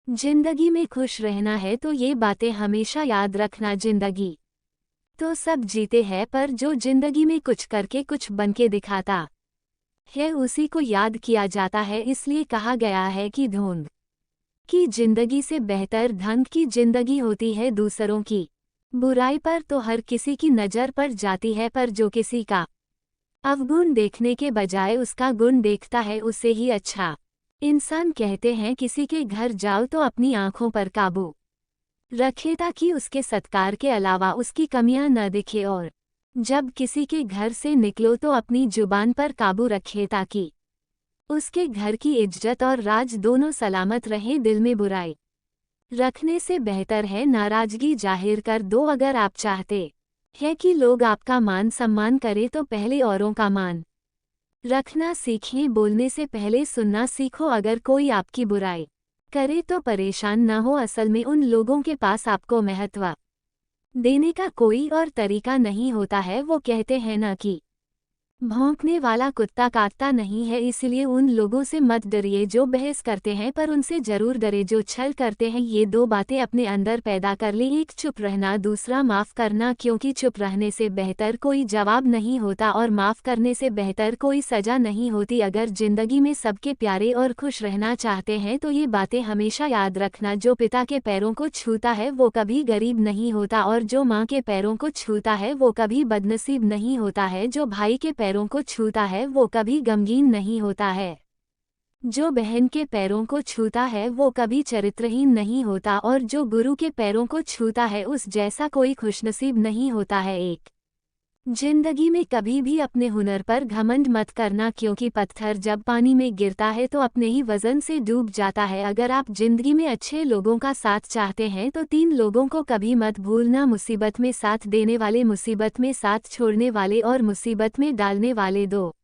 जिंदगी में खुश रहना है तो ये बातें हमेशा याद रखना। जिंदगी तो सब जीते हैं, पर जो जिंदगी में कुछ करके कुछ बनके दिखाता है उसी को याद किया जाता है। इसलिए कहा गया है कि ढोंग की जिंदगी से बेहतर ढंग की जिंदगी होती है दूसरों की। बुराई पर तो हर किसी की नज़र पड़ जाती है, पर जो किसी का अवगुण देखने के बजाय उसका गुण देखता है उसे ही अच्छा इंसान कहते हैं। किसी के घर जाओ तो अपनी आंखों पर काबू रखे ताकि उसके सत्कार के अलावा उसकी कमियां न दिखे, और जब किसी के घर से निकलो तो अपनी जुबान पर काबू रखे ताकि उसके घर की इज्जत और राज दोनों सलामत रहे। दिल में बुराई रखने से बेहतर है नाराजगी जाहिर कर दो। अगर आप चाहते हैं कि लोग आपका मान सम्मान करें तो पहले औरों का मान रखना सीखें। बोलने से पहले सुनना सीखो। अगर कोई आपकी बुराई करे तो परेशान न हो, असल में उन लोगों के पास आपको महत्व देने का कोई और तरीका नहीं होता है। वो कहते हैं ना कि भौंकने वाला कुत्ता काटता नहीं है, इसलिए उन लोगों से मत डरिए जो बहस करते हैं, पर उनसे जरूर डरे जो छल करते हैं। ये दो बातें अपने अंदर पैदा कर ले, एक चुप रहना, दूसरा माफ़ करना, क्योंकि चुप रहने से बेहतर कोई जवाब नहीं होता और माफ़ करने से बेहतर कोई सज़ा नहीं होती। अगर ज़िंदगी में सबके प्यारे और खुश रहना चाहते हैं तो ये बातें हमेशा याद रखना। जो पिता के पैरों को छूता है वो कभी गरीब नहीं होता, और जो माँ के पैरों को छूता है वो कभी बदनसीब नहीं होता है। जो भाई के पैरों को छूता है वो कभी गमगीन नहीं होता है। जो बहन के पैरों को छूता है वो कभी चरित्रहीन नहीं होता, और जो गुरु के पैरों को छूता है उस जैसा कोई खुशनसीब नहीं होता है। एक जिंदगी में कभी भी अपने हुनर पर घमंड मत करना, क्योंकि पत्थर जब पानी में गिरता है तो अपने ही वजन से डूब जाता है। अगर आप जिंदगी में अच्छे लोगों का साथ चाहते हैं तो 3 लोगों को कभी मत भूलना, मुसीबत में साथ देने वाले, मुसीबत में साथ छोड़ने वाले और मुसीबत में डालने वाले। दो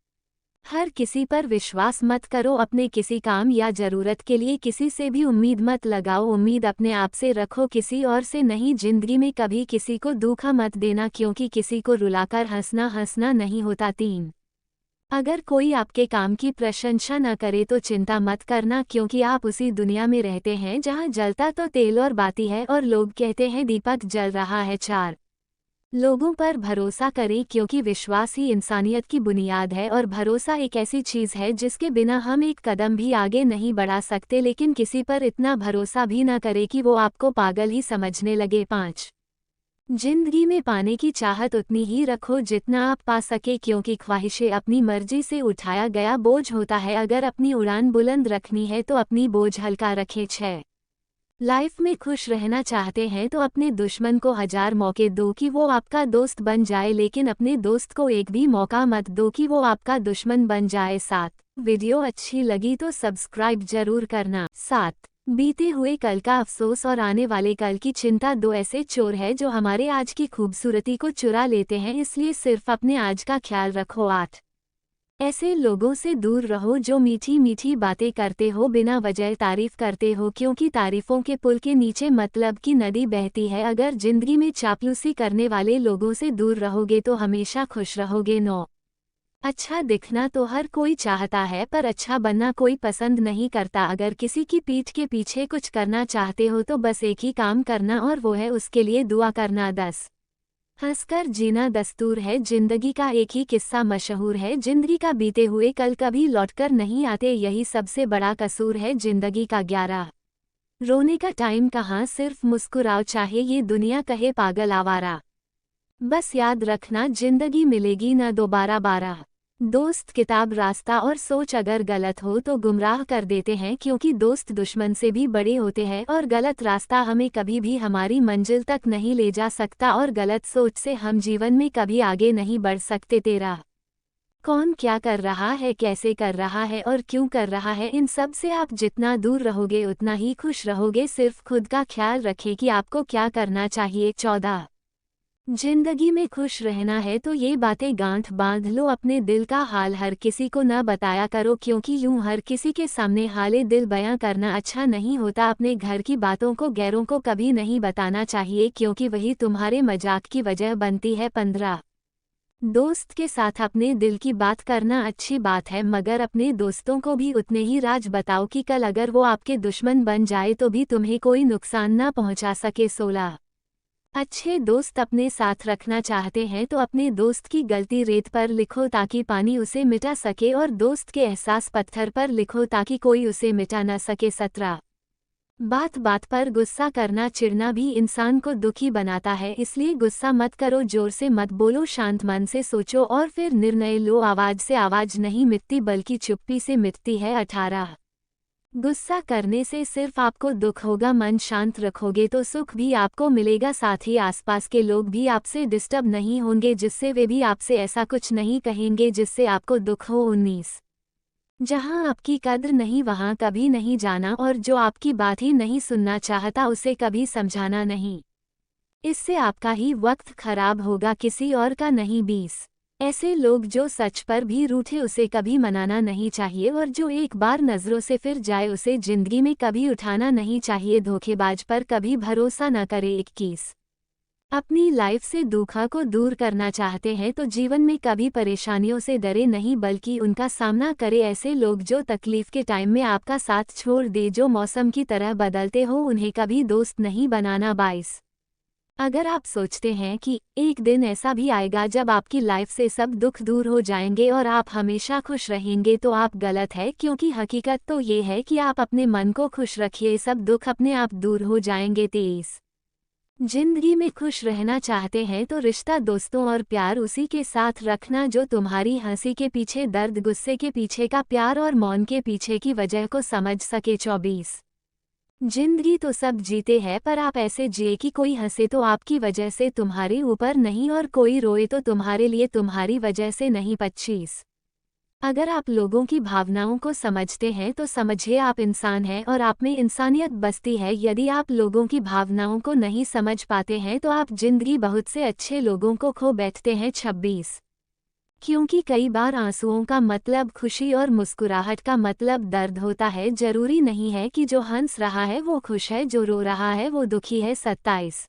हर किसी पर विश्वास मत करो। अपने किसी काम या ज़रूरत के लिए किसी से भी उम्मीद मत लगाओ। उम्मीद अपने आप से रखो, किसी और से नहीं। जिंदगी में कभी किसी को धोखा मत देना, क्योंकि किसी को रुलाकर हंसना नहीं होता। 3 अगर कोई आपके काम की प्रशंसा न करे तो चिंता मत करना, क्योंकि आप उसी दुनिया में रहते हैं जहां जलता तो तेल और बाती है और लोग कहते हैं दीपक जल रहा है। 4 लोगों पर भरोसा करें, क्योंकि विश्वास ही इंसानियत की बुनियाद है, और भरोसा एक ऐसी चीज़ है जिसके बिना हम एक कदम भी आगे नहीं बढ़ा सकते। लेकिन किसी पर इतना भरोसा भी ना करें कि वो आपको पागल ही समझने लगे। 5 जिंदगी में पाने की चाहत उतनी ही रखो जितना आप पा सके, क्योंकि ख्वाहिशें अपनी मर्जी से उठाया गया बोझ होता है। अगर अपनी उड़ान बुलंद रखनी है तो अपनी बोझ हल्का रखें। 6 लाइफ में खुश रहना चाहते हैं तो अपने दुश्मन को 1000 मौके दो कि वो आपका दोस्त बन जाए, लेकिन अपने दोस्त को एक भी मौका मत दो कि वो आपका दुश्मन बन जाए। 7 वीडियो अच्छी लगी तो सब्सक्राइब जरूर करना। 7 बीते हुए कल का अफसोस और आने वाले कल की चिंता दो ऐसे चोर है जो हमारे आज की खूबसूरती को चुरा लेते हैं, इसलिए सिर्फ अपने आज का ख्याल रखो। 8 ऐसे लोगों से दूर रहो जो मीठी मीठी बातें करते हो, बिना वजह तारीफ करते हो, क्योंकि तारीफों के पुल के नीचे मतलब की नदी बहती है। अगर जिंदगी में चापलूसी करने वाले लोगों से दूर रहोगे तो हमेशा खुश रहोगे। 9 अच्छा दिखना तो हर कोई चाहता है, पर अच्छा बनना कोई पसंद नहीं करता। अगर किसी की पीठ के पीछे कुछ करना चाहते हो तो बस एक ही काम करना, और वो है उसके लिए दुआ करना। 10 हंसकर जीना दस्तूर है, जिंदगी का एक ही किस्सा मशहूर है, जिंदगी का बीते हुए कल कभी लौटकर नहीं आते, यही सबसे बड़ा कसूर है जिंदगी का। 11 रोने का टाइम कहाँ, सिर्फ मुस्कुराओ चाहे ये दुनिया कहे पागल आवारा। बस याद रखना जिंदगी मिलेगी न दोबारा। 12 दोस्त किताब रास्ता और सोच अगर गलत हो तो गुमराह कर देते हैं, क्योंकि दोस्त दुश्मन से भी बड़े होते हैं, और गलत रास्ता हमें कभी भी हमारी मंजिल तक नहीं ले जा सकता, और गलत सोच से हम जीवन में कभी आगे नहीं बढ़ सकते। 13 कौन क्या कर रहा है, कैसे कर रहा है और क्यों कर रहा है, इन सब से आप जितना दूर रहोगे उतना ही खुश रहोगे। सिर्फ खुद का ख्याल रखें कि आपको क्या करना चाहिए। 14 जिंदगी में खुश रहना है तो ये बातें गांठ बांध लो, अपने दिल का हाल हर किसी को न बताया करो, क्योंकि यूं हर किसी के सामने हाले दिल बयां करना अच्छा नहीं होता। अपने घर की बातों को गैरों को कभी नहीं बताना चाहिए, क्योंकि वही तुम्हारे मजाक की वजह बनती है। 15 दोस्त के साथ अपने दिल की बात करना अच्छी बात है, मगर अपने दोस्तों को भी उतने ही राज बताओ कि कल अगर वो आपके दुश्मन बन जाए तो भी तुम्हें कोई नुकसान ना पहुंचा सके। 16 अच्छे दोस्त अपने साथ रखना चाहते हैं तो अपने दोस्त की गलती रेत पर लिखो ताकि पानी उसे मिटा सके, और दोस्त के एहसास पत्थर पर लिखो ताकि कोई उसे मिटा न सके। 17 बात बात पर गुस्सा करना चिढ़ना भी इंसान को दुखी बनाता है, इसलिए गुस्सा मत करो, जोर से मत बोलो, शांत मन से सोचो और फिर निर्णय लो। आवाज से आवाज नहीं मिटती बल्कि चुप्पी से मिटती है। 18 गुस्सा करने से सिर्फ आपको दुख होगा, मन शांत रखोगे तो सुख भी आपको मिलेगा, साथ ही आसपास के लोग भी आपसे डिस्टर्ब नहीं होंगे, जिससे वे भी आपसे ऐसा कुछ नहीं कहेंगे जिससे आपको दुख हो। 19 जहां आपकी कद्र नहीं वहां कभी नहीं जाना, और जो आपकी बात ही नहीं सुनना चाहता उसे कभी समझाना नहीं, इससे आपका ही वक्त खराब होगा, किसी और का नहीं। 20 ऐसे लोग जो सच पर भी रूठे उसे कभी मनाना नहीं चाहिए, और जो एक बार नजरों से फिर जाए उसे जिंदगी में कभी उठाना नहीं चाहिए। धोखेबाज पर कभी भरोसा न करे। 21 अपनी लाइफ से दुखा को दूर करना चाहते हैं तो जीवन में कभी परेशानियों से डरे नहीं बल्कि उनका सामना करे। ऐसे लोग जो तकलीफ के टाइम में आपका साथ छोड़ दे, जो मौसम की तरह बदलते हो, उन्हें कभी दोस्त नहीं बनाना। 22 अगर आप सोचते हैं कि एक दिन ऐसा भी आएगा जब आपकी लाइफ से सब दुख दूर हो जाएंगे और आप हमेशा खुश रहेंगे, तो आप गलत है, क्योंकि हकीकत तो ये है कि आप अपने मन को खुश रखिए, सब दुख अपने आप दूर हो जाएंगे। 23 जिंदगी में खुश रहना चाहते हैं तो रिश्ता, दोस्तों और प्यार उसी के साथ रखना जो तुम्हारी हंसी के पीछे दर्द, गुस्से के पीछे का प्यार और मौन के पीछे की वजह को समझ सके। 24 जिंदगी तो सब जीते हैं, पर आप ऐसे जिए कि कोई हंसे तो आपकी वजह से तुम्हारे ऊपर नहीं, और कोई रोए तो तुम्हारे लिए तुम्हारी वजह से नहीं। 25 अगर आप लोगों की भावनाओं को समझते हैं तो समझिए आप इंसान हैं और आप में इंसानियत बसती है। यदि आप लोगों की भावनाओं को नहीं समझ पाते हैं तो आप जिंदगी बहुत से अच्छे लोगों को खो बैठते हैं। 26 क्योंकि कई बार आंसुओं का मतलब खुशी और मुस्कुराहट का मतलब दर्द होता है। जरूरी नहीं है कि जो हंस रहा है वो खुश है, जो रो रहा है वो दुखी है। 27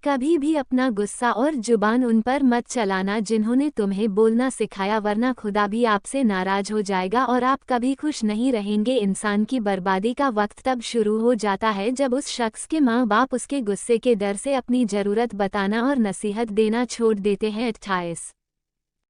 कभी भी अपना गुस्सा और जुबान उन पर मत चलाना जिन्होंने तुम्हें बोलना सिखाया, वरना खुदा भी आपसे नाराज हो जाएगा और आप कभी खुश नहीं रहेंगे। इंसान की बर्बादी का वक्त तब शुरू हो जाता है जब उस शख्स के माँ बाप उसके गुस्से के डर से अपनी ज़रूरत बताना और नसीहत देना छोड़ देते हैं। 28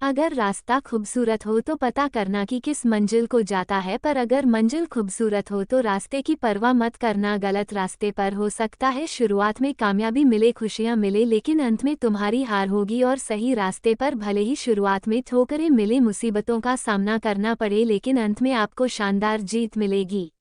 अगर रास्ता खूबसूरत हो तो पता करना कि किस मंजिल को जाता है, पर अगर मंजिल खूबसूरत हो तो रास्ते की परवाह मत करना। गलत रास्ते पर हो सकता है शुरुआत में कामयाबी मिले, खुशियां मिले, लेकिन अंत में तुम्हारी हार होगी, और सही रास्ते पर भले ही शुरुआत में ठोकरें मिले, मुसीबतों का सामना करना पड़े, लेकिन अंत में आपको शानदार जीत मिलेगी।